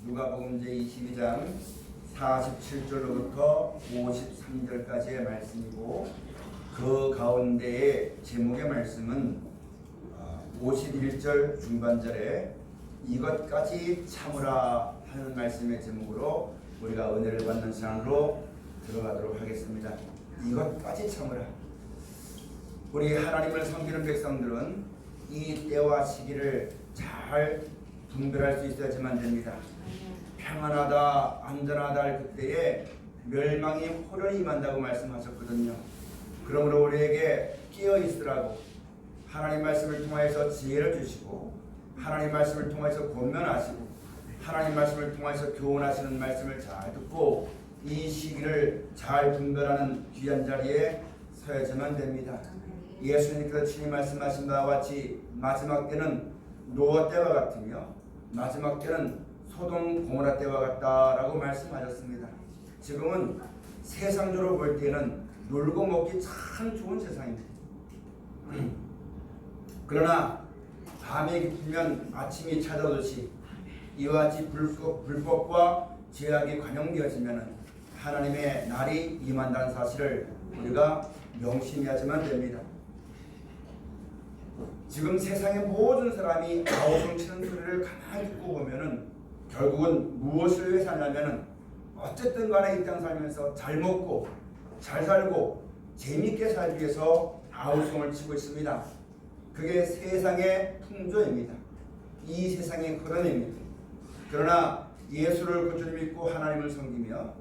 누가복음 제22장 47절로부터 53절까지의 말씀이고, 그 가운데의 제목의 말씀은 51절 중반절에 이것까지 참으라 하는 말씀의 제목으로 우리가 은혜를 받는 시간으로 들어가도록 하겠습니다. 이것까지 참으라. 우리 하나님을 섬기는 백성들은 이 때와 시기를 잘 분별할 수 있어야지만 됩니다. 평안하다, 안전하다 할 그때에 멸망이 호련히 임한다고 말씀하셨거든요. 그러므로 우리에게 깨어 있으라고 하나님 말씀을 통하여서 지혜를 주시고, 하나님 말씀을 통하여서 권면하시고, 하나님 말씀을 통하여서 교훈하시는 말씀을 잘 듣고 이 시기를 잘 분별하는 귀한 자리에 서야지만 됩니다. 예수님께서 친히 말씀하신 바와 같이 마지막 때는 노아 때와 같으며 마지막 때는 소돔 고모라 때와 같다라고 말씀하셨습니다. 지금은 세상적으로 볼 때는 놀고 먹기 참 좋은 세상입니다. 그러나 밤이 깊으면 아침이 찾아오듯이 이와 같이 불법과 죄악이 관영되어지면 하나님의 날이 임한다는 사실을 우리가 명심해야지만 됩니다. 지금 세상의 모든 사람이 아우성 치는 소리를 가만히 듣고 보면은 결국은 무엇을 위해 사냐면은 어쨌든 간에 이 땅 살면서 잘 먹고 잘 살고 재미있게 살기 위해서 아우성을 치고 있습니다. 그게 세상의 풍조입니다. 이 세상의 흐름입니다. 그러나 예수를 구주로 믿고 하나님을 섬기며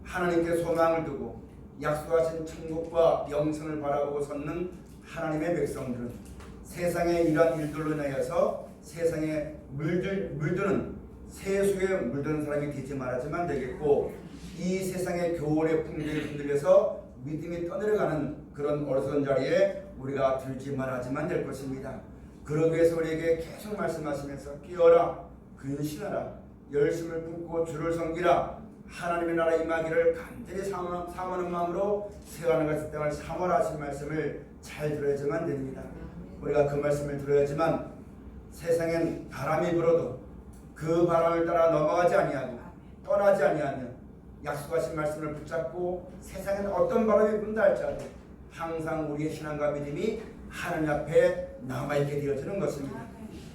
하나님께 소망을 두고 약속하신 천국과 영생을 바라보고 섰는 하나님의 백성들은 세상의 이러한 일들로 인하여서 세상에 물드는 세속에 물드는 사람이 되지 말아야지만 되겠고, 이 세상의 교훈의 풍조에 흔들려서 믿음이 떠내려가는 그런 어리석은 자리에 우리가 들지 말아야지만 될 것입니다. 그러기 위해서 우리에게 계속 말씀하시면서 깨어라, 근신하라, 열심을 품고 주를 섬기라, 하나님의 나라 임하기를 간절히 사모하는 마음으로 세워가는 것을 땅을 사모하라 하신 말씀을 잘 들어야지만 됩니다. 우리가 그 말씀을 들어야지만 세상엔 바람이 불어도 그 바람을 따라 넘어가지 아니하고 떠나지 아니하면 약속하신 말씀을 붙잡고 세상엔 어떤 바람이 분다 할지라도 항상 우리의 신앙과 믿음이 하나님 앞에 남아있게 되어지는 것입니다.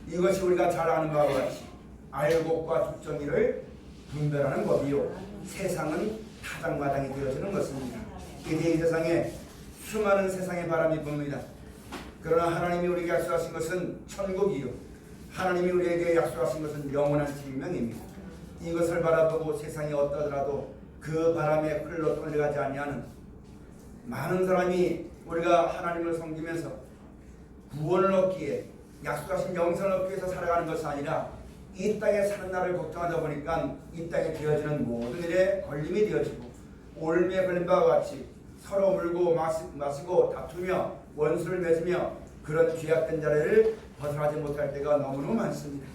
이것이 우리가 잘 아는 바와 같이 알곡과 죽정이를 분별하는 법이요, 세상은 타당마당이 되어지는 것입니다. 이제 이 세상에 수많은 세상의 바람이 붑니다. 그러나 하나님이 우리에게 약속하신 것은 천국이요, 하나님이 우리에게 약속하신 것은 영원한 생명입니다. 이것을 바라보고 세상이 어떠더라도 그 바람에 흘러 떠내려가지 아니하는 많은 사람이 우리가 하나님을 섬기면서 구원을 얻기에, 약속하신 영생을 얻기 위해서 살아가는 것이 아니라 이 땅에 사는 날을 걱정하다 보니까 이 땅에 되어지는 모든 일에 걸림이 되어지고, 올무에 걸린 바와 같이 서로 물고 마시고 다투며 원수를 맺으며 그런 죄악된 자리를 벗어나지 못할 때가 너무너무 많습니다.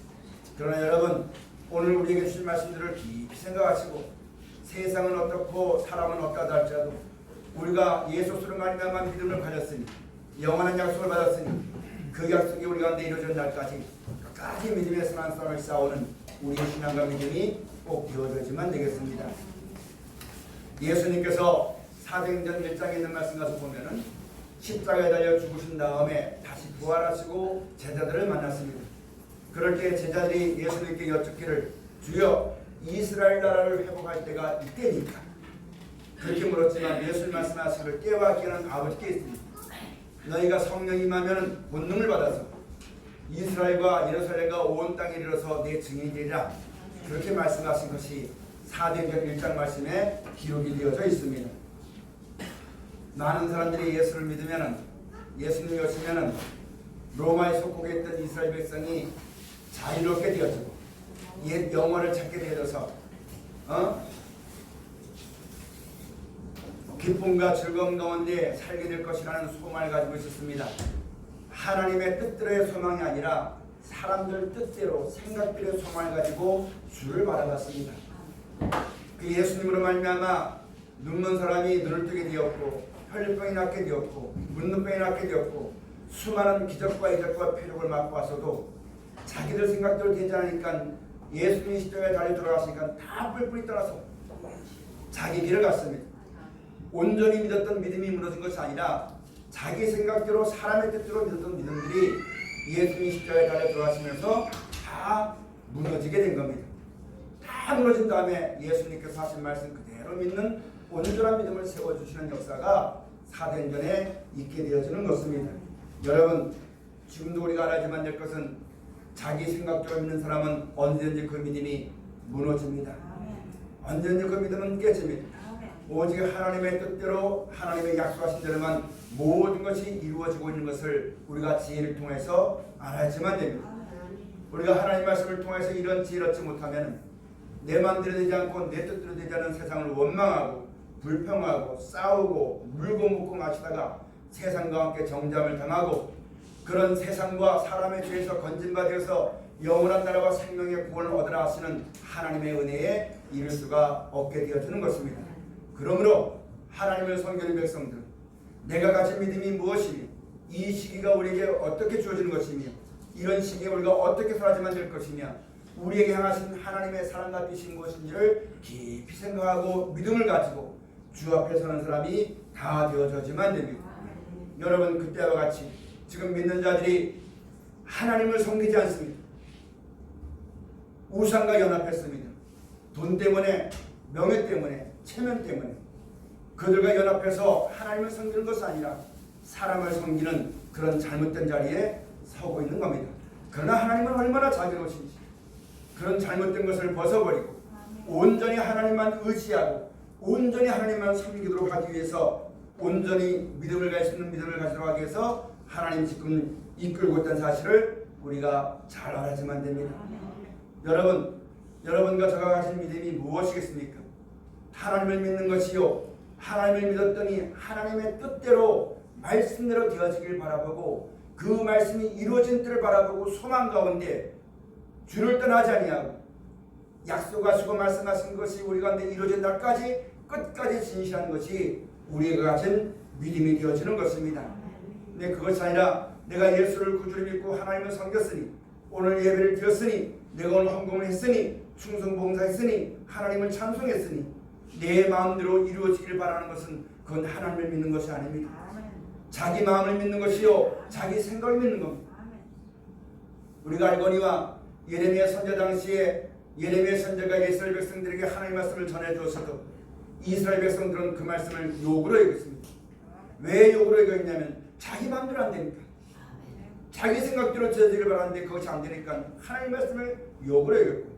그러나 여러분, 오늘 우리에게 주신 말씀들을 깊이 생각하시고 세상은 어떻고 사람은 어떠하다 할지라도 우리가 예수로 말미암아 믿음을 가졌으니, 영원한 약속을 받았으니 그 약속이 우리 가운데 이루어지는 날까지 끝까지 믿음의 선한 싸움을 싸우는 우리의 신앙과 믿음이 꼭 되어져야지만 되겠습니다. 예수님께서 사도행전 1장에 있는 말씀 가서 보면은 십자가에 달려 죽으신 다음에 다시 부활하시고 제자들을 만났습니다. 그럴 때 제자들이 예수님께 여쭙기를, 주여 이스라엘 나라를 회복할 때가 이때니까? 그렇게 물었지만 예수님 말씀하시기를, 때와 기한은 아버지께 있으니 너희가 성령이 임하면 본능을 받아서 이스라엘과 예루살렘과 온 땅에 이르러서 내 증인이 되리라, 그렇게 말씀하신 것이 사도행전 1장 말씀에 기록이 되어져 있습니다. 많은 사람들이 예수를 믿으면은, 예수님이 오시면은 로마에 속국에 있던 이스라엘 백성이 자유롭게 되어지고 옛 영원을 찾게 되어져서 기쁨과 즐거움 가운데 살게 될 것이라는 소망을 가지고 있었습니다. 하나님의 뜻대로의 소망이 아니라 사람들 뜻대로, 생각대로의 소망을 가지고 주를 바라봤습니다. 그 예수님으로 말미암아 눕는 사람이 눈을 뜨게 되었고, 혈류병이 낫게 되었고, 문둥병이 낫게 되었고, 수많은 기적과 이적과 표적을 맛보았어도 자기들 생각대로 되지 않으니까 예수님이 십자가에 달려 돌아가시니까 다 뿔뿔이 떠나서 자기 길을 갔습니다. 온전히 믿었던 믿음이 무너진 것이 아니라 자기 생각대로 사람의 뜻대로 믿었던 믿음들이 예수님이 십자가에 달려 돌아가시면서 다 무너지게 된 겁니다. 다 무너진 다음에 예수님께서 하신 말씀 그대로 믿는 온전한 믿음을 세워주시는 역사가 사도행전에 있게 되어지는 것입니다. 여러분, 지금도 우리가 알아야만 될 것은 자기 생각대로 믿는 사람은 언제든지 그 믿음이 무너집니다. 언제든지 그 믿음은 깨집니다. 오직 하나님의 뜻대로 하나님의 약속하신 대로만 모든 것이 이루어지고 있는 것을 우리가 지혜를 통해서 알아야지만 됩니다. 우리가 하나님 말씀을 통해서 이런 지혜를 얻지 못하면 내 마음대로 되지 않고 내 뜻대로 되지 않은 세상을 원망하고 불평하고 싸우고 물고 먹고 마시다가 세상과 함께 정잠을 당하고 그런 세상과 사람의 죄에서 건진받아서 영원한 나라와 생명의 구원을 얻으라 하시는 하나님의 은혜에 이를 수가 없게 되어지는 것입니다. 그러므로 하나님을 섬기는 백성들, 내가 가진 믿음이 무엇이며 이 시기가 우리에게 어떻게 주어지는 것이며 이런 시기에 우리가 어떻게 살아야만 될 것이며 우리에게 향하신 하나님의 사랑과 뜻이 무엇인지를 깊이 생각하고 믿음을 가지고 주 앞에 서는 사람이 다 되어져야만 됩니다. 여러분, 그때와 같이 지금 믿는 자들이 하나님을 섬기지 않습니다. 우상과 연합했습니다. 돈 때문에, 명예 때문에, 체면 때문에 그들과 연합해서 하나님을 섬기는 것이 아니라 사람을 섬기는 그런 잘못된 자리에 서고 있는 겁니다. 그러나 하나님은 얼마나 자비로우신지 그런 잘못된 것을 벗어버리고 온전히 하나님만 의지하고 온전히 하나님만 섬기도록 하기 위해서 온전히 믿음을 가질 수 있는 믿음을 가지도록 하기 위해서 하나님이 지금 이끌고 있다는 사실을 우리가 잘 알아야만 됩니다. 여러분, 여러분과 저가 가진 믿음이 무엇이겠습니까? 하나님을 믿는 것이요, 하나님을 믿었더니 하나님의 뜻대로 말씀대로 되어지길 바라보고 그 말씀이 이루어진 때를 바라보고 소망 가운데 주를 떠나지 아니하고 약속하시고 말씀하신 것이 우리 가운데 이루어진 날까지 끝까지 진실한 것이 우리가 가진 믿음이 되어지는 것입니다. 근데 그것이 아니라 내가 예수를 구주로 믿고 하나님을 섬겼으니 오늘 예배를 드렸으니 내가 오늘 헌금을 했으니 충성봉사했으니 하나님을 찬송했으니 내 마음대로 이루어지길 바라는 것은 그건 하나님을 믿는 것이 아닙니다. 자기 마음을 믿는 것이요 자기 생각을 믿는 겁니다. 우리가 알거니와 예레미야 선자 당시에 예레미야 선자가 이스라엘 백성들에게 하나님의 말씀을 전해주었어도 이스라엘 백성들은 그 말씀을 욕으로 여겼습니다. 왜 욕으로 여겼냐면 자기 마음대로 안 되니까, 자기 생각대로 되어지길 바라는데 그것이 안 되니까 하나님의 말씀을 욕으로 여겼고,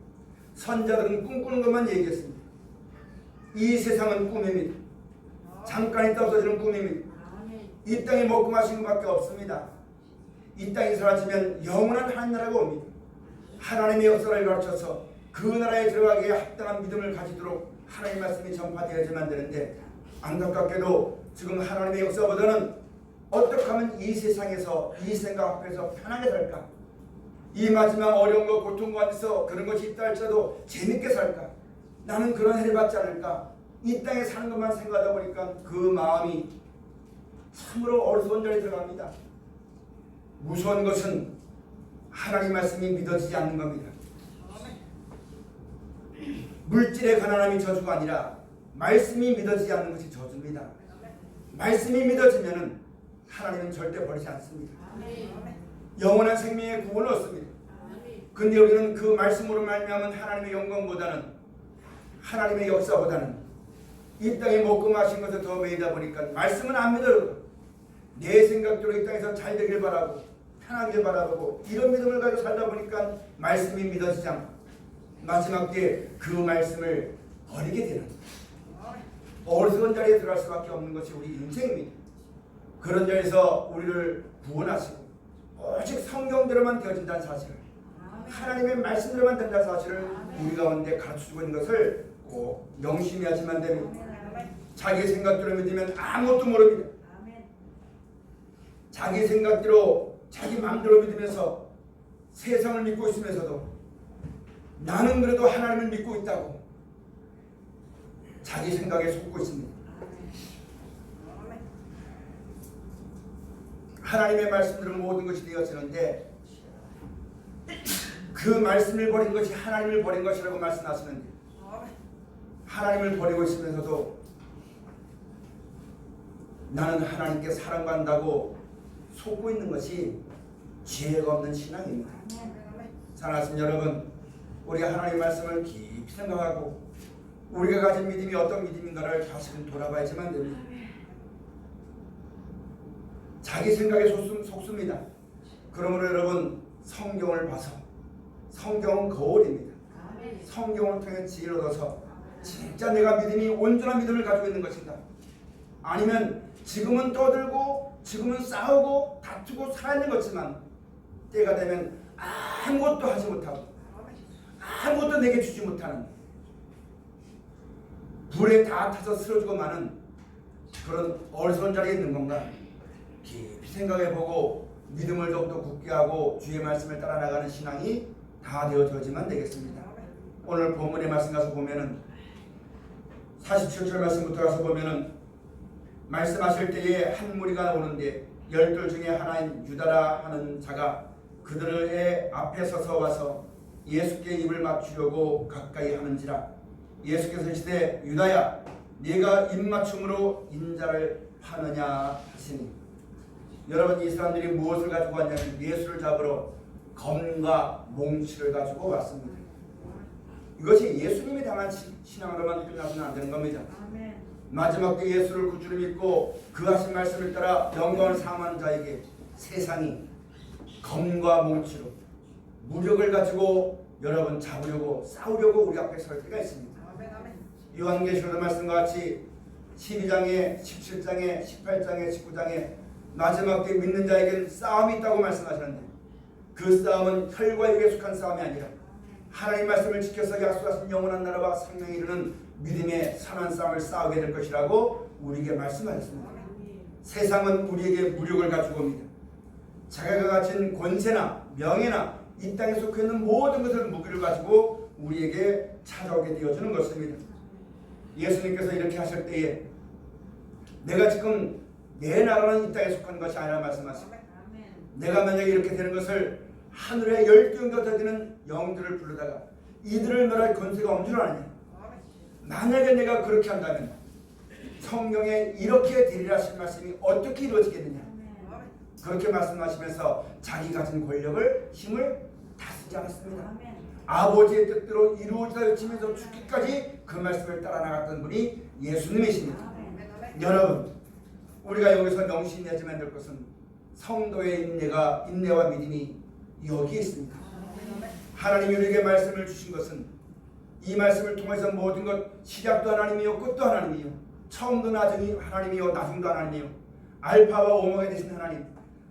선자들은 꿈꾸는 것만 얘기했습니다. 이 세상은 꿈입니다. 잠깐 있다 없어지는 꿈입니다. 이 땅에 먹고 마시는 것밖에 없습니다. 이 땅이 사라지면 영원한 하나님 나라가 옵니다. 하나님의 역사를 가르쳐서 그 나라에 들어가기에 합당한 믿음을 가지도록 하나님의 말씀이 전파되어야지만 되는데, 안타깝게도 지금 하나님의 역사보다는 어떻게 하면 이 세상에서 이 생각 앞에서 편하게 살까, 이 마지막 어려움과 고통 가운데서 그런 것이 있다 할지라도 재밌게 살까, 나는 그런 해를 받지 않을까, 이 땅에 사는 것만 생각하다 보니까 그 마음이 참으로 어리석은 자리에 들어갑니다. 무서운 것은 하나님 말씀이 믿어지지 않는 겁니다. 물질의 가난함이 저주가 아니라 말씀이 믿어지지 않는 것이 저주입니다. 말씀이 믿어지면 하나님은 절대 버리지 않습니다. 영원한 생명의 구원을 얻습니다. 근데 우리는 그 말씀으로 말미암은 하나님의 영광보다는, 하나님의 역사보다는 이 땅에 먹고 마신 것에 더 매이다 보니까 말씀은 안 믿어요. 내 생각대로 이 땅에서 잘 되길 바라고 편하게 바라보고 이런 믿음을 가지고 살다 보니까 말씀이 믿어지지 않고 마지막 때에 그 말씀을 버리게 되는 어리석은 자리에 들어갈 수밖에 없는 것이 우리 인생입니다. 그런 자리에서 우리를 구원하시고 오직 성경대로만 되어진다는 사실을, 하나님의 말씀대로만 된다는 사실을 우리 가운데 가르쳐주고 있는 것을 꼭 명심히 하시면 됩니다. 자기 생각대로 믿으면 아무것도 모릅니다. 자기 생각대로 자기 마음대로 믿으면서 세상을 믿고 있으면서도 나는 그래도 하나님을 믿고 있다고 자기 생각에 속고 있습니다. 하나님의 말씀대로 모든 것이 되어지는데 그 말씀을 버린 것이 하나님을 버린 것이라고 말씀하시는데 하나님을 버리고 있으면서도 나는 하나님께 사랑받는다고 속고 있는 것이 지혜가 없는 신앙입니다. 사랑하는 여러분, 우리가 하나님의 말씀을 깊이 생각하고 우리가 가진 믿음이 어떤 믿음인가를 다시금 돌아봐야지만 됩니다. 자기 생각에 속습니다. 그러므로 여러분, 성경을 봐서, 성경은 거울입니다. 성경을 통해 지혜를 얻어서 진짜 내가 믿음이 온전한 믿음을 가지고 있는 것인가, 아니면 지금은 떠들고 지금은 싸우고 다투고 살아있는 것지만 때가 되면 아무것도 하지 못하고 아무것도 내게 주지 못하는, 불에 다 타서 쓰러지고 마는 그런 어리석은 자리에 있는 건가, 깊이 생각해보고 믿음을 더욱더 굳게 하고 주의 말씀을 따라 나가는 신앙이 다 되어져야지만 되겠습니다. 오늘 본문의 말씀 가서 보면은 47절 말씀부터 가서 보면은 말씀하실 때에 한 무리가 오는데 12 중에 하나인 유다라 하는 자가 그들의 앞에 서서 와서 예수께 입을 맞추려고 가까이 하는지라 예수께서 이르시되 유다야 네가 입맞춤으로 인자를 파느냐 하시니, 여러분, 이 사람들이 무엇을 가지고 왔냐면 예수를 잡으러 검과 몽치를 가지고 왔습니다. 이것이 예수님이 당한 신앙으로만 끝나서는 안 되는 겁니다. 마지막 때 예수를 구주로 믿고 그 하신 말씀을 따라 영광을 사모하는 자에게 세상이 검과 몽치로 무력을 가지고 여러분 잡으려고 싸우려고 우리 앞에 설 때가 있습니다. 요한계시록 말씀과 같이 12장에 17장에 18장에 19장에 마지막 때 믿는 자에게는 싸움이 있다고 말씀하셨는데, 그 싸움은 혈과 육에 속한 싸움이 아니라 하나님 말씀을 지켜서 약속하신 영원한 나라와 생명에 이르는 믿음의 선한 싸움을 싸우게 될 것이라고 우리에게 말씀하셨습니다. 세상은 우리에게 무력을 가지고 옵니다. 자기가 가진 권세나 명예나 이 땅에 속해 있는 모든 것을 무기를 가지고 우리에게 찾아오게 되어주는 것입니다. 예수님께서 이렇게 하실 때에 내가 지금 내 나라는 이 땅에 속한 것이 아니라 말씀하십니다. 내가 만약에 이렇게 되는 것을 하늘의 12영과 되는 영들을 부르다가 이들을 멸할 권세가 없는 줄 아느냐. 만약에 내가 그렇게 한다면 성경에 이렇게 되리라 하신 말씀이 어떻게 이루어지겠느냐. 그렇게 말씀하시면서 자기 가진 권력을, 힘을 다 쓰지 않았습니다. 아버지의 뜻대로 이루어지다 외치면서 죽기까지 그 말씀을 따라 나갔던 분이 예수님이십니다. 여러분, 우리가 여기서 명심해야지만 될 것은 성도의 인내와 믿음이 여기에 있습니다. 하나님이 우리에게 말씀을 주신 것은 이 말씀을 통해서 모든 것, 시작도 하나님이요 끝도 하나님이요 처음도 나중이 하나님이요 나중도 하나님이요 알파와 오메가 되신 하나님,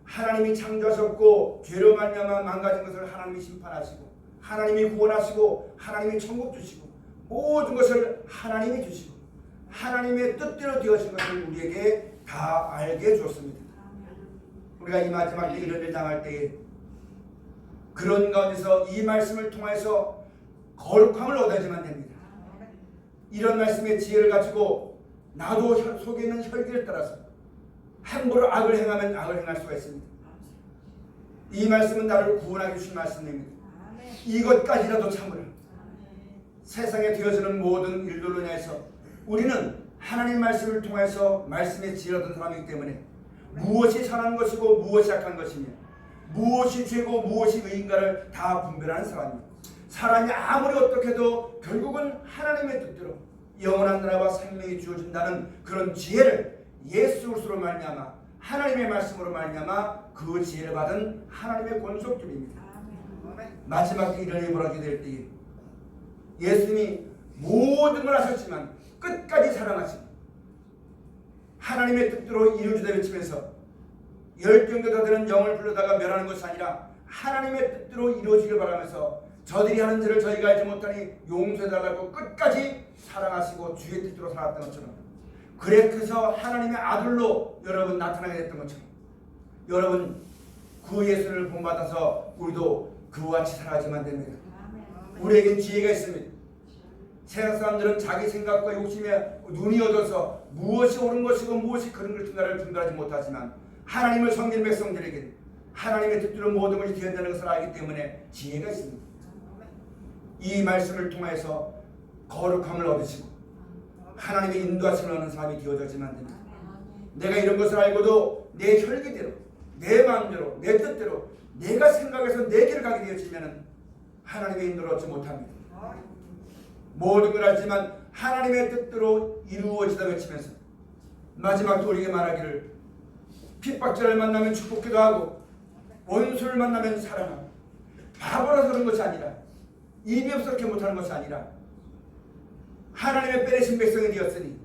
하나님이 창조하셨고 죄로 말미암아 망가진 것을 하나님이 심판하시고 하나님이 구원하시고 하나님이 천국 주시고 모든 것을 하나님이 주시고 하나님의 뜻대로 되어진 것을 우리에게 다 알게 해주었습니다. 우리가 이 마지막 때 이런 일 당할 때에 그런 가운데서 이 말씀을 통해서 거룩함을 얻어야지만 됩니다. 이런 말씀의 지혜를 가지고 나도 속에 있는 혈기를 따라서 함부로 악을 행하면 악을 행할 수가 있습니다. 이 말씀은 나를 구원하게 주신 말씀입니다. 이것까지라도 참으라. 세상에 되어지는 모든 일들로 인해서 우리는 하나님 말씀을 통해서 말씀의 지혜를 얻은 사람이기 때문에 무엇이 선한 것이고 무엇이 악한 것이며 무엇이 죄고 무엇이 의인가를 다 분별하는 사람입니다. 사람이 아무리 어떻게 해도 결국은 하나님의 뜻대로 영원한 나라와 생명이 주어진다는 그런 지혜를 예수 그리스도로 말미암아 하나님의 말씀으로 말미암아 그 지혜를 받은 하나님의 권속들입니다. 마지막 때 이런 일이 벌어지게 될 때에 예수님이 모든 걸 하셨지만 끝까지 사랑하시고 하나님의 뜻대로 이루어지다 외치면서 10경계가 되는 영을 불러다가 멸하는 것이 아니라 하나님의 뜻대로 이루어지길 바라면서 저들이 하는 죄를 저희가 알지 못하니 용서해달라고 끝까지 사랑하시고 주의 뜻대로 살았던 것처럼, 그래서 하나님의 아들로 여러분 나타나게 됐던 것처럼 여러분 그 예수를 본받아서 우리도 그와 같이 살아야지만 됩니다. 우리에겐 지혜가 있습니다. 세상 사람들은 자기 생각과 욕심에 눈이 어두워서 무엇이 옳은 것이고 무엇이 그런 것인가를 분별하지 못하지만 하나님을 섬기는 백성들에게 하나님의 뜻대로 모든 것이 되어진다는 것을 알기 때문에 지혜가 있습니다. 이 말씀을 통해서 거룩함을 얻으시고 하나님의 인도하심을 얻는 사람이 되어졌지만 됩니다. 내가 이런 것을 알고도 내 혈기대로, 내 마음대로, 내 뜻대로 내가 생각해서 내 길을 가게 되어지면 하나님의 인도를 얻지 못합니다. 모든 걸 알지만 하나님의 뜻대로 이루어지다 외치면서 마지막에 우리에게 말하기를 핍박자를 만나면 축복기도 하고 원수를 만나면 사랑하고 바보라서 그런 것이 아니라 입이 없어 그렇게 못하는 것이 아니라 하나님의 빼내신 백성이 되었으니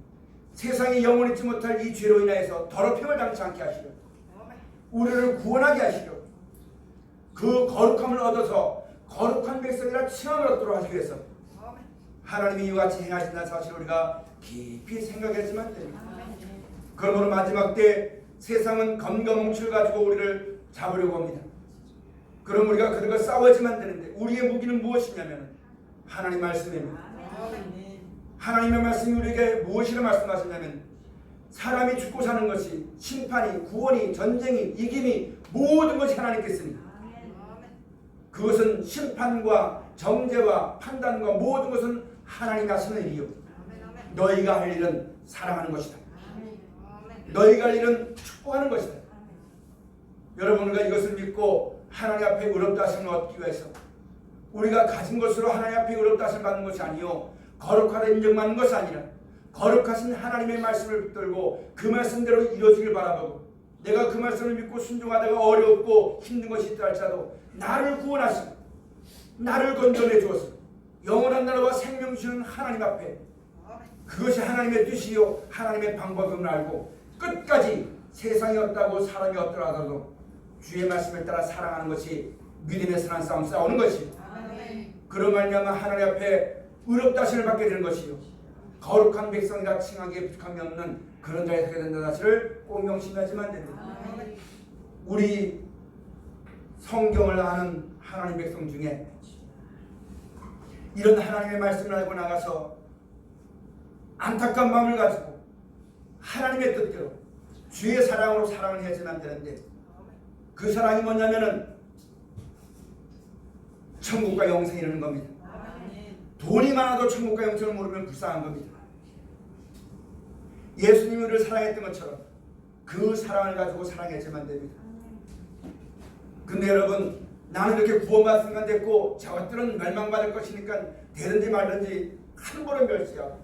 세상이 영원히 잊지 못할 이 죄로 인하여서 더럽힘을 당치 않게 하시려 우리를 구원하게 하시려 그 거룩함을 얻어서 거룩한 백성이라 칭함을 얻도록 하시기 위해서 하나님이 이와 같이 행하신다는 사실을 우리가 깊이 생각했지만 됩니다. 그러므로 마지막 때 세상은 검과 뭉치를 가지고 우리를 잡으려고 합니다. 그럼 우리가 그들과 싸워야지만 되는데 우리의 무기는 무엇이냐면 하나님 말씀입니다. 하나님의 말씀이 우리에게 무엇이라 말씀하시냐면 사람이 죽고 사는 것이 심판이 구원이 전쟁이 이김이 모든 것이 하나님께 있으니 그것은 심판과 정죄와 판단과 모든 것은 하나님이 하시는 일이요 너희가 할 일은 사랑하는 것이다. 너희가 할 일은 축복하는 것이다. 여러분 우리가 이것을 믿고 하나님 앞에 의롭다 하심을 얻기 위해서 우리가 가진 것으로 하나님 앞에 의롭다 하심을 받는 것이 아니요 거룩하다 인정받는 것이 아니라 거룩하신 하나님의 말씀을 붙들고 그 말씀대로 이루어지길 바라보고 내가 그 말씀을 믿고 순종하다가 어렵고 힘든 것이 있다 할지라도 나를 구원하시고 나를 건져내 주어서 영원한 나라와 생명 주시는 하나님 앞에 그것이 하나님의 뜻이요 하나님의 방법임을 알고 끝까지 세상이 없다고 사람이 없더라 하더라도 주의 말씀을 따라 사랑하는 것이 믿음의 선한 싸움 싸우는 것이요 그런 말미암아 하나님 앞에 의롭다 하심을 받게 되는 것이요 거룩한 백성이라 칭하기에 부족함이 없는 그런 자에 서게 된다는 사실을 꼭 명심하지만 됩니다. 우리 성경을 아는 하나님 백성 중에 이런 하나님의 말씀을 알고 나가서 안타까운 마음을 가지고 하나님의 뜻대로 주의 사랑으로 사랑을 해야지만 되는데 그 사랑이 뭐냐면은 천국과 영생이 이르는 겁니다. 돈이 많아도 천국과 영생을 모르면 불쌍한 겁니다. 예수님이 우리를 사랑했던 것처럼 그 사랑을 가지고 사랑해야지만 됩니다. 근데 여러분 나는 이렇게 구원받은 됐고 저것들은 멸망받을 것이니까 되든지 말든지 한 번은 멸시하고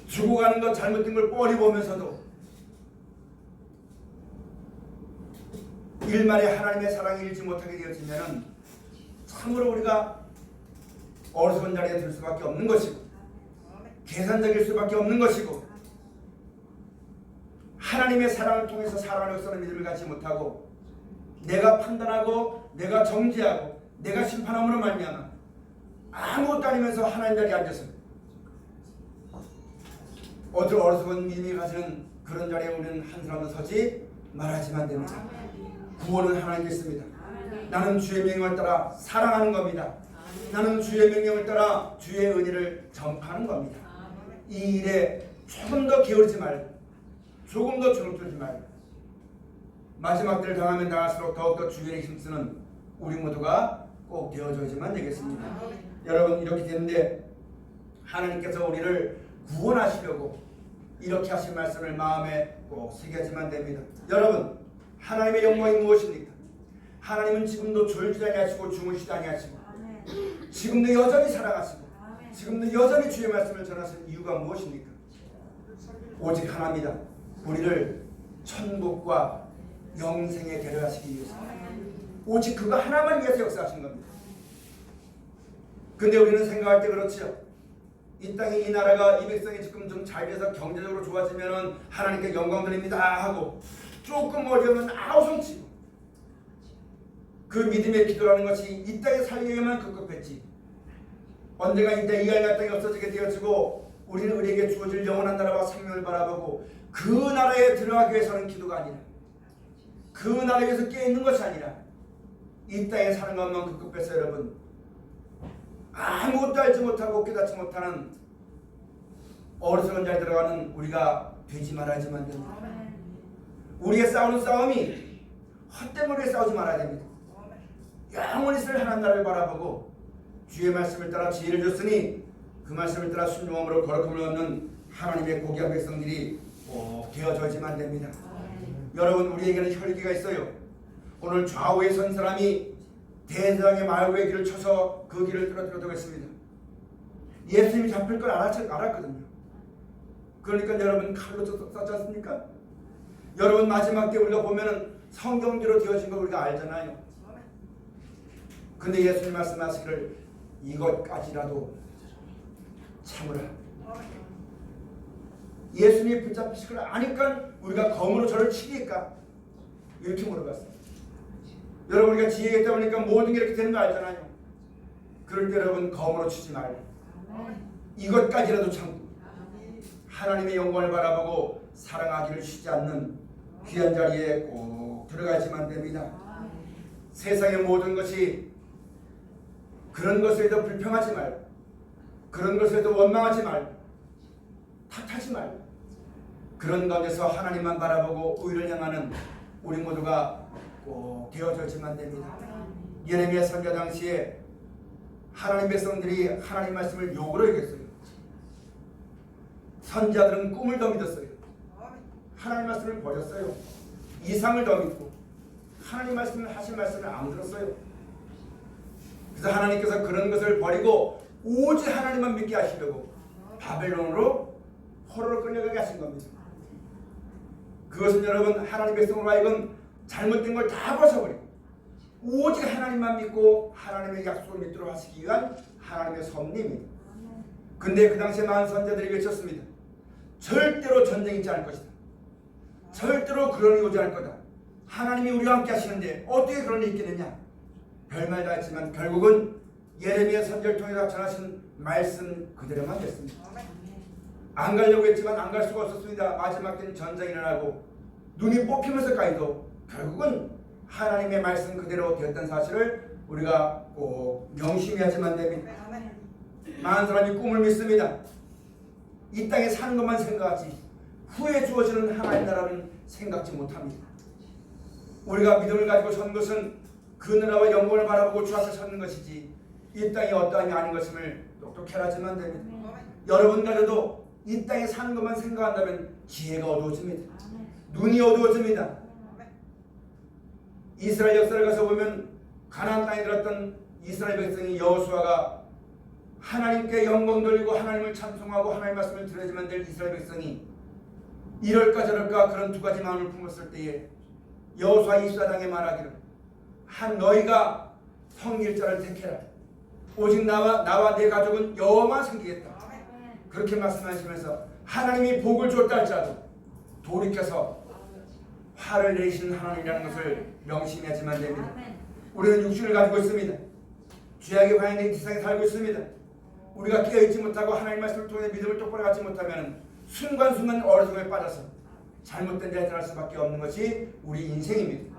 죽어가는 것 잘못된 걸 뻔히 보면서도 일말에 하나님의 사랑을 잃지 못하게 되어지면 참으로 우리가 어리석은 자리에 들 수밖에 없는 것이고 계산적일 수밖에 없는 것이고 하나님의 사랑을 통해서 사랑을 역사하는 믿음을 갖지 못하고 내가 판단하고 내가 정죄하고 내가 심판함으로 말미암아 아무것도 아니면서 하나님 자리에 앉아서 어떤 어리석은 믿음이 가지는 그런 자리에 우리는 한 사람도 서지 말하지만 됩니다. 구원은 하나님께 있습니다. 나는 주의 명령을 따라 사랑하는 겁니다. 나는 주의 명령을 따라 주의 은혜를 전파하는 겁니다. 이 일에 조금 더 게으르지 말고 조금 더 주눅들지 말고 마지막 때를 당하면 당할수록 더욱더 주의 힘쓰는 우리 모두가 꼭 되어줘야지만 되겠습니다. 여러분 이렇게 되는데 하나님께서 우리를 구원하시려고 이렇게 하신 말씀을 마음에 꼭 새겨야지만 됩니다. 여러분 하나님의 영광이 무엇입니까? 하나님은 지금도 졸지도 아니하시고 주무시지도 아니하시고 지금도 여전히 사랑하시고 지금도 여전히 주의 말씀을 전하시는 이유가 무엇입니까? 오직 하나입니다. 우리를 천국과 영생에 데려가시기 위해서 오직 그거 하나만 위해서 역사하신 겁니다. 근데 우리는 생각할 때 그렇죠. 이 땅에 이 나라가 이 백성이 지금 좀 잘 돼서 경제적으로 좋아지면은 하나님께 영광 드립니다 하고 조금 어려우면 아우성치고 그 믿음의 기도라는 것이 이 땅에 살기에만 급급했지 언젠가 이 땅이 없어지게 되어지고 우리는 우리에게 주어질 영원한 나라와 생명을 바라보고 그 나라에 들어가기 위해서는 기도가 아니라 그 나라에 위해서 깨어있는 것이 아니라 이 땅에 사는 것만 급급해서 여러분 아무것도 알지 못하고 깨닫지 못하는 어리석은 자에 들어가는 우리가 되지 말아야지만 됩니다. 우리의 싸우는 싸움이 헛된 머리에 싸우지 말아야 됩니다. 영원히 쓸 하나님 나라를 바라보고 주의 말씀을 따라 지혜를 줬으니 그 말씀을 따라 순종함으로 거룩함을 얻는 하나님의 고귀한 백성들이 꼭 되어져야지만 됩니다. 여러분, 우리에게는 혈기가 있어요. 오늘 좌우에 선 사람이 대장의 말고의 길을 쳐서 그 길을 떨어뜨리도록 했습니다. 예수님이 잡힐 걸 알았거든요. 그러니까 여러분 칼로 썼지 않습니까? 여러분 마지막 때 우리가 보면은 성경대로 되어진 거 우리가 알잖아요. 근데 예수님 말씀하시기를 이것까지라도 참으라. 예수님이 붙잡히실 걸 아니까 우리가 검으로 저를 치니까 이렇게 물어봤어요. 여러분 우리가 지혜가 있다 보니까 모든 게 이렇게 되는 거 알잖아요. 그럴 때 여러분 검으로 치지 말고 이것까지라도 참고 하나님의 영광을 바라보고 사랑하기를 쉬지 않는 귀한 자리에 꼭 들어가야지만 됩니다. 세상의 모든 것이 그런 것에도 불평하지 말고 그런 것에도 원망하지 말고 탓하지 말고 그런 가운데서 하나님만 바라보고 의를 향하는 우리 모두가 꼭 되어져야지만 됩니다. 예레미야 선지자 당시에 하나님 백성들이 하나님 말씀을 욕으로 여겼어요. 선지자들은 꿈을 더 믿었어요. 하나님 말씀을 버렸어요. 이상을 더 믿고 하나님 말씀을 하신 말씀을 안 들었어요. 그래서 하나님께서 그런 것을 버리고 오직 하나님만 믿게 하시려고 바벨론으로 포로로 끌려가게 하신 겁니다. 그것은 여러분 하나님 백성으로 하여금 잘못된 걸 다 벗어버리고 오직 하나님만 믿고 하나님의 약속을 믿도록 하시기 위한 하나님의 섭리입니다. 근데 그 당시에 많은 선자들이 외쳤습니다. 절대로 전쟁이 있지 않을 것이다. 절대로 그런 일이 오지 않을 거다. 하나님이 우리와 함께 하시는데 어떻게 그런 일이 있겠느냐. 별말 다 했지만 결국은 예레미야 선지자를 통해서 전하신 말씀 그대로만 됐습니다. 안 가려고 했지만 안 갈 수가 없었습니다. 마지막 때는 전쟁이 일어나고 눈이 뽑히면서까지도 결국은 하나님의 말씀 그대로 되었다는 사실을 우리가 꼭 명심히 하지만 됩니다. 많은 사람이 꿈을 믿습니다. 이 땅에 사는 것만 생각하지 후에 주어지는 하나님 나라는 생각지 못합니다. 우리가 믿음을 가지고 선 것은 그 나라와 영광을 바라보고 주 앞에 서는 것이지 이 땅이 어떠함이 아닌 것임을 똑똑히 알아야지만 됩니다. 여러분 가져도 이 땅에 사는 것만 생각한다면 지혜가 어두워집니다. 눈이 어두워집니다. 이스라엘 역사를 가서 보면 가나안 땅에 들었던 이스라엘 백성이 여호수아가 하나님께 영광 돌리고 하나님을 찬송하고 하나님의 말씀을 들어야지만 될 이스라엘 백성이 이럴까 저럴까 그런 두 가지 마음을 품었을 때에 여호수아 24장에 말하기를 한 너희가 성길자를 택해라. 오직 나와 내 가족은 여호와만 섬기겠다. 그렇게 말씀하시면서 하나님이 복을 줬다 할지라도 돌이켜서 화를 내리시는 하나님이라는 것을 명심히 하지만 됩니다. 우리는 육신을 가지고 있습니다. 죄악의 방향된 세상에 살고 있습니다. 우리가 깨어있지 못하고 하나님 말씀을 통해 믿음을 똑바로 갖지 못하면 순간순간 어리석음에 빠져서 잘못된 자에 들어갈 수밖에 없는 것이 우리 인생입니다.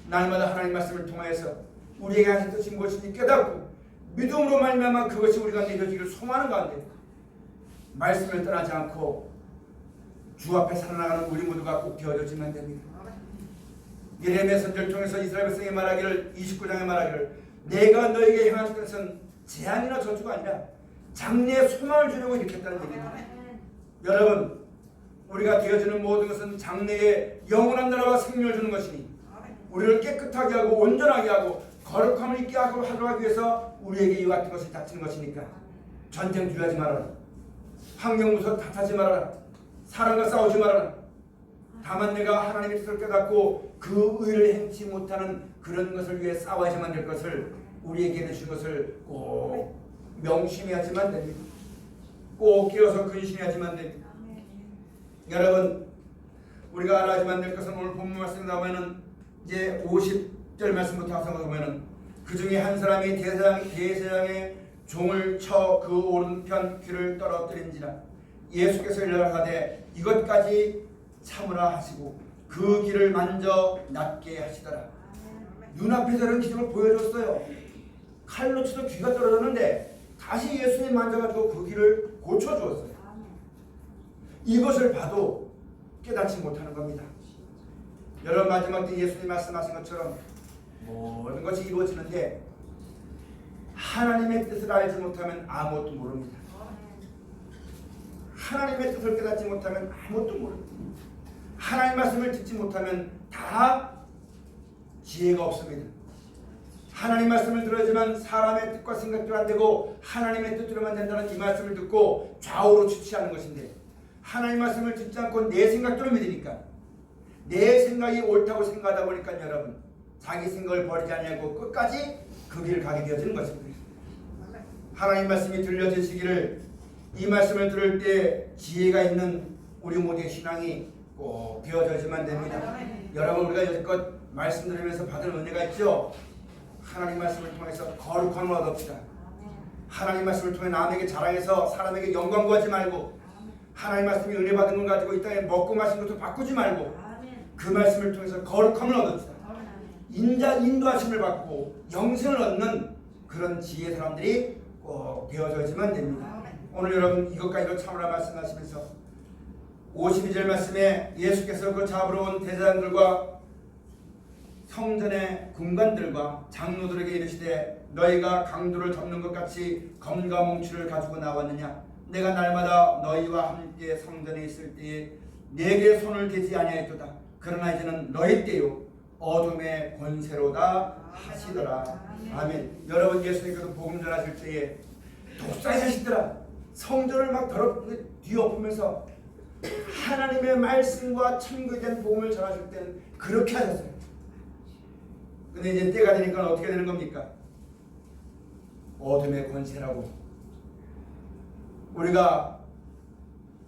날마다 하나님 말씀을 통하여서 우리에게 하신 뜻이 무엇인지 깨닫고 믿음으로 말미암아 그것이 우리 가운데 이루어지기를 소망하는 가운데 말씀을 떠나지 않고 주 앞에 살아나가는 우리 모두가 꼭 되어져지면 됩니다. 예레미야 선지자를 통해서 이스라엘 백성이 말하기를 29장에 말하기를 내가 너에게 행한 것은 재앙이나 저주가 아니라 장래의 소망을 주려고 이렇게 했다는 얘기입니다. 여러분 우리가 되어지는 모든 것은 장래의 영원한 나라와 생명을 주는 것이니 우리를 깨끗하게 하고 온전하게 하고 거룩함을 있게 하고 하기 위해서 우리에게 이와 같은 것을 닥치는 것이니까 전쟁 두려워하지 말아라. 환경 무서 탓하지 말아라. 사람과 싸우지 말아라. 다만 내가 하나님의 뜻을 깨닫고 그 의를 행치 못하는 그런 것을 위해 싸워야지만 될 것을 우리에게 주신 것을 꼭 명심해야지만 됩니다. 꼭 깨어서 근신해야지만 됩니다. 여러분 우리가 알아야지만 될 것은 오늘 본문 말씀 나오면은 이제 50절 말씀부터 항상 보면은 그 중에 한 사람이 대제사장의 종을 쳐 그 오른편 귀를 떨어뜨린지라 예수께서 일러가되 이것까지 참으라 하시고 그 귀를 만져 낫게 하시더라. 눈앞에 저런 기적을 보여줬어요. 칼로 쳐도 귀가 떨어졌는데 다시 예수님 만져가지고 그 귀를 고쳐주었어요. 이것을 봐도 깨닫지 못하는 겁니다. 여러분 마지막 때 예수님 말씀하신 것처럼 모든 것이 이루어지는데 하나님의 뜻을 알지 못하면 아무것도 모릅니다. 하나님의 뜻을 깨닫지 못하면 아무것도 모릅니다. 하나님 말씀을 듣지 못하면 다 지혜가 없습니다. 하나님 말씀을 들어야지만 사람의 뜻과 생각대로 안 되고 하나님의 뜻대로만 된다는 이 말씀을 듣고 좌우로 취치하는 것인데, 하나님 말씀을 듣지 않고 내 생각대로 믿으니까, 내 생각이 옳다고 생각하다 보니까 여러분 자기 생각을 버리지 않냐고 끝까지 그 길을 가게 되어지는 것입니다. 하나님 말씀이 들려지시기를, 이 말씀을 들을 때 지혜가 있는 우리 모두의 신앙이 꼭 되어져야지만 됩니다. 여러분, 우리가 여태껏 말씀 들으면서 받은 은혜가 있죠. 하나님 말씀을 통해서 거룩함을 얻읍시다. 하나님 말씀을 통해 남에게 자랑해서 사람에게 영광 구하지 말고, 하나님 말씀이 은혜 받은 걸 가지고 이 땅에 먹고 마신 것도 바꾸지 말고, 그 말씀을 통해서 거룩함을 얻읍시다. 인도하심을 받고 영생을 얻는 그런 지혜의 사람들이 꼭 되어져야지만 됩니다. 오늘 여러분 이것까지도 참으라 말씀하시면서 52절 말씀에 예수께서 그 잡으러 온 대제사장들과 성전의 군관들과 장로들에게 이르시되, 너희가 강도를 잡는 것 같이 검과 몽추를 가지고 나왔느냐? 내가 날마다 너희와 함께 성전에 있을 때에 내게 손을 대지 아니하였도다. 그러나 이제는 너희 때요 어둠의 권세로다 하시더라. 아멘. 여러분, 예수님께서 복음 전하실 때에 독사의 자식들아, 성전을 막 뒤엎으면서 하나님의 말씀과 천국에 대한 복음을 전하실 때는 그렇게 하셨어요. 근데 이제 때가 되니까 어떻게 되는 겁니까? 어둠의 권세라고. 우리가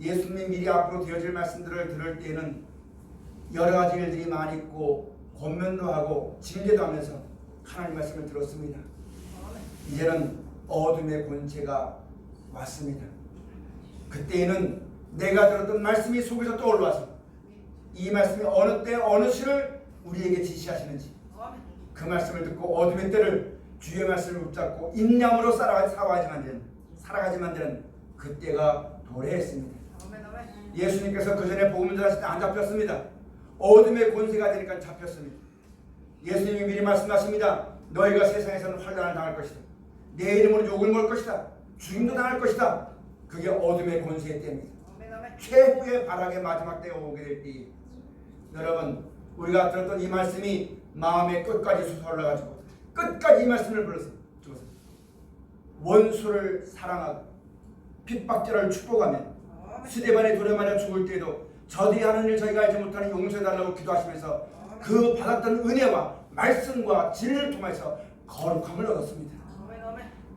예수님이 미리 앞으로 되어질 말씀들을 들을 때에는 여러 가지 일들이 많이 있고 권면도 하고 징계도 하면서 하나님 말씀을 들었습니다. 이제는 어둠의 권세가 왔습니다. 그때에는 내가 들었던 말씀이 속에서 떠올라서 이 말씀이 어느 때 어느 시를 우리에게 지시하시는지 그 말씀을 듣고 어둠의 때를 주의 말씀을 붙잡고 인량으로 살아가지만 되는 그때가 도래했습니다. 예수님께서 그 전에 복음을 전하실 때 안 잡혔습니다. 어둠의 권세가 되니까 잡혔습니다. 예수님이 미리 말씀하십니다. 너희가 세상에서는 환난을 당할 것이다. 내 이름으로 욕을 먹을 것이다. 죽임도 당할 것이다. 그게 어둠의 권세의 때입니다. 최후의 발악의 마지막 때가 오게 될 때, 여러분 우리가 들었던 이 말씀이 마음의 끝까지 솟아올라가지고 끝까지 이 말씀을 불렀어요. 원수를 사랑하고 핍박자를 축복하며 스데반에 돌에 맞아 죽을 때에도 저들이 하는 일 저희가 알지 못하는 용서해달라고 기도하시면서 그 받았던 은혜와 말씀과 진리를 통해서 거룩함을 얻었습니다.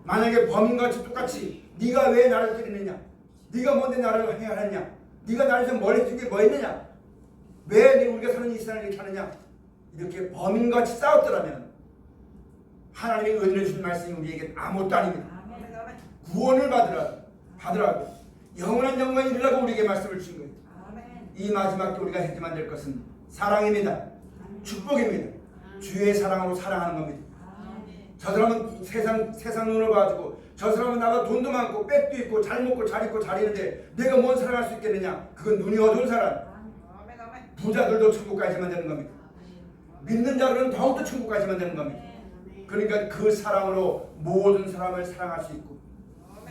만약에 범인같이 똑같이 네가 왜 나를 때리느냐, 네가 뭔데 나를 해하느냐, 네가 나를 좀 멀리 둔 게 뭐 있느냐, 왜 우리가 사는 이 세상을 이렇게 하느냐, 이렇게 범인같이 싸웠더라면 하나님이 은혜를 주신 말씀이 우리에게 아무것도 아닙니다. 구원을 받으라고 영원한 영광이 이르라고 우리에게 말씀을 주신 거예요. 이 마지막 때 우리가 해야만 될 것은 사랑입니다. 축복입니다. 주의 사랑으로 사랑하는 겁니다. 저 사람은 세상 눈으로 봐가지고 저 사람은 나가 돈도 많고 백도 있고 잘 먹고 잘 입고 잘 있는데 내가 뭔 사랑할 수 있겠느냐? 그건 눈이 어두운 사람. 부자들도 천국 가야지만 되는 겁니다. 믿는 자들은 더욱더 천국 가야지만 되는 겁니다. 그러니까 그 사랑으로 모든 사람을 사랑할 수 있고,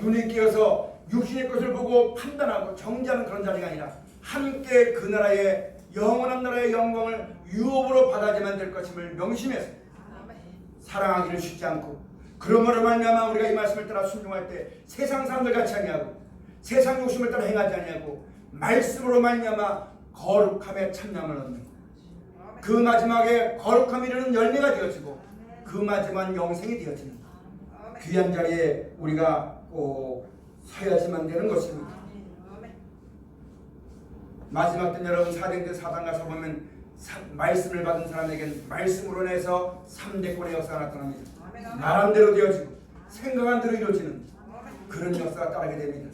눈이 끼어서 육신의 것을 보고 판단하고 정죄하는 그런 자리가 아니라 함께 그 나라의 영원한 나라의 영광을 유업으로 받아야만 될 것임을 명심해서 사랑하기를 쉽지 않고, 그러므로 말미암아 우리가 이 말씀을 따라 순종할 때 세상 사람들 같이 아니하고 세상 욕심을 따라 행하지 아니하고 말씀으로 말미암아 거룩함에 참여함을 얻는 그 마지막에 거룩함이 이르는 열매가 되어지고 그 마지막 영생이 되어지는 귀한 자리에 우리가 꼭 서야지만 되는 것입니다. 마지막 때 여러분 사도행전 4장 가서 보면 말씀을 받은 사람에게는 말씀으로 인해서 3대권의 역사가 나타납니다. 말한 대로 되어지고 생각한 대로 이루어지는 그런 역사가 따르게 됩니다.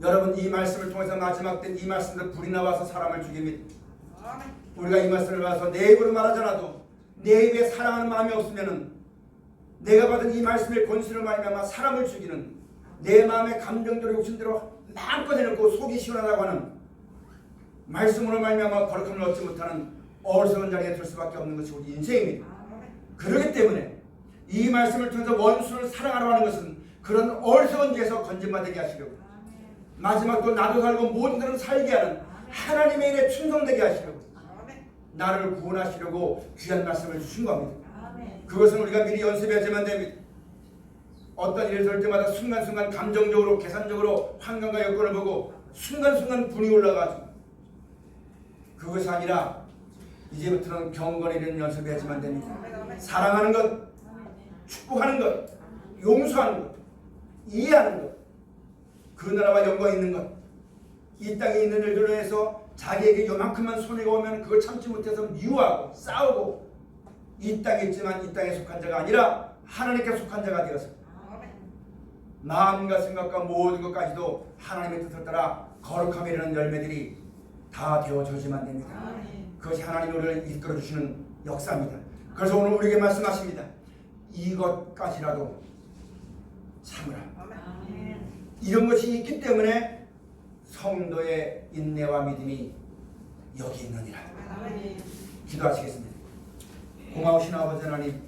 여러분 이 말씀을 통해서 마지막 때 이 말씀도 불이 나와서 사람을 죽입니다. 우리가 이 말씀을 봐서 내 입으로 말하지 않아도 내 입에 사랑하는 마음이 없으면은 내가 받은 이 말씀의 권세를 말미암아 사람을 죽이는 내 마음의 감정대로 욕심대로 마음껏 해놓고 속이 시원하다고 하는 말씀으로 말미암아 거룩함을 얻지 못하는 어리석은 자리에 들 수밖에 없는 것이 우리 인생입니다. 그렇기 때문에 이 말씀을 통해서 원수를 사랑하라고 하는 것은 그런 어리석은 죄에서 건진받게 하시려고, 마지막 또 나도 살고 모든 사람 살게 하는 하나님의 일에 충성되게 하시려고, 나를 구원하시려고 귀한 말씀을 주신 겁니다. 그것은 우리가 미리 연습해야지만 됩니다. 어떤 일이 될 때마다 순간순간 감정적으로 계산적으로 환경과 여건을 보고 순간순간 분이 올라가지고, 그것이 아니라 이제부터는 경건에 이르는 연습해야지만 됩니다. 사랑하는 것, 축복하는 것, 용서하는 것, 이해하는 것, 그 나라와 연관 있는 것, 이 땅에 있는 일들로 해서 자기에게 요만큼만 손해가 오면 그걸 참지 못해서 미워하고 싸우고, 이 땅에 있지만 이 땅에 속한 자가 아니라 하나님께 속한 자가 되어서 마음과 생각과 모든 것까지도 하나님의 뜻을 따라 거룩함에 이르는 열매들이 다 되어져야지만 됩니다. 그것이 하나님 우리를 이끌어 주시는 역사입니다. 그래서 오늘 우리에게 말씀하십니다. 이것까지라도 참으라. 이런 것이 있기 때문에 성도의 인내와 믿음이 여기 있느니라. 기도하시겠습니다. 고마우신 아버지 하나님,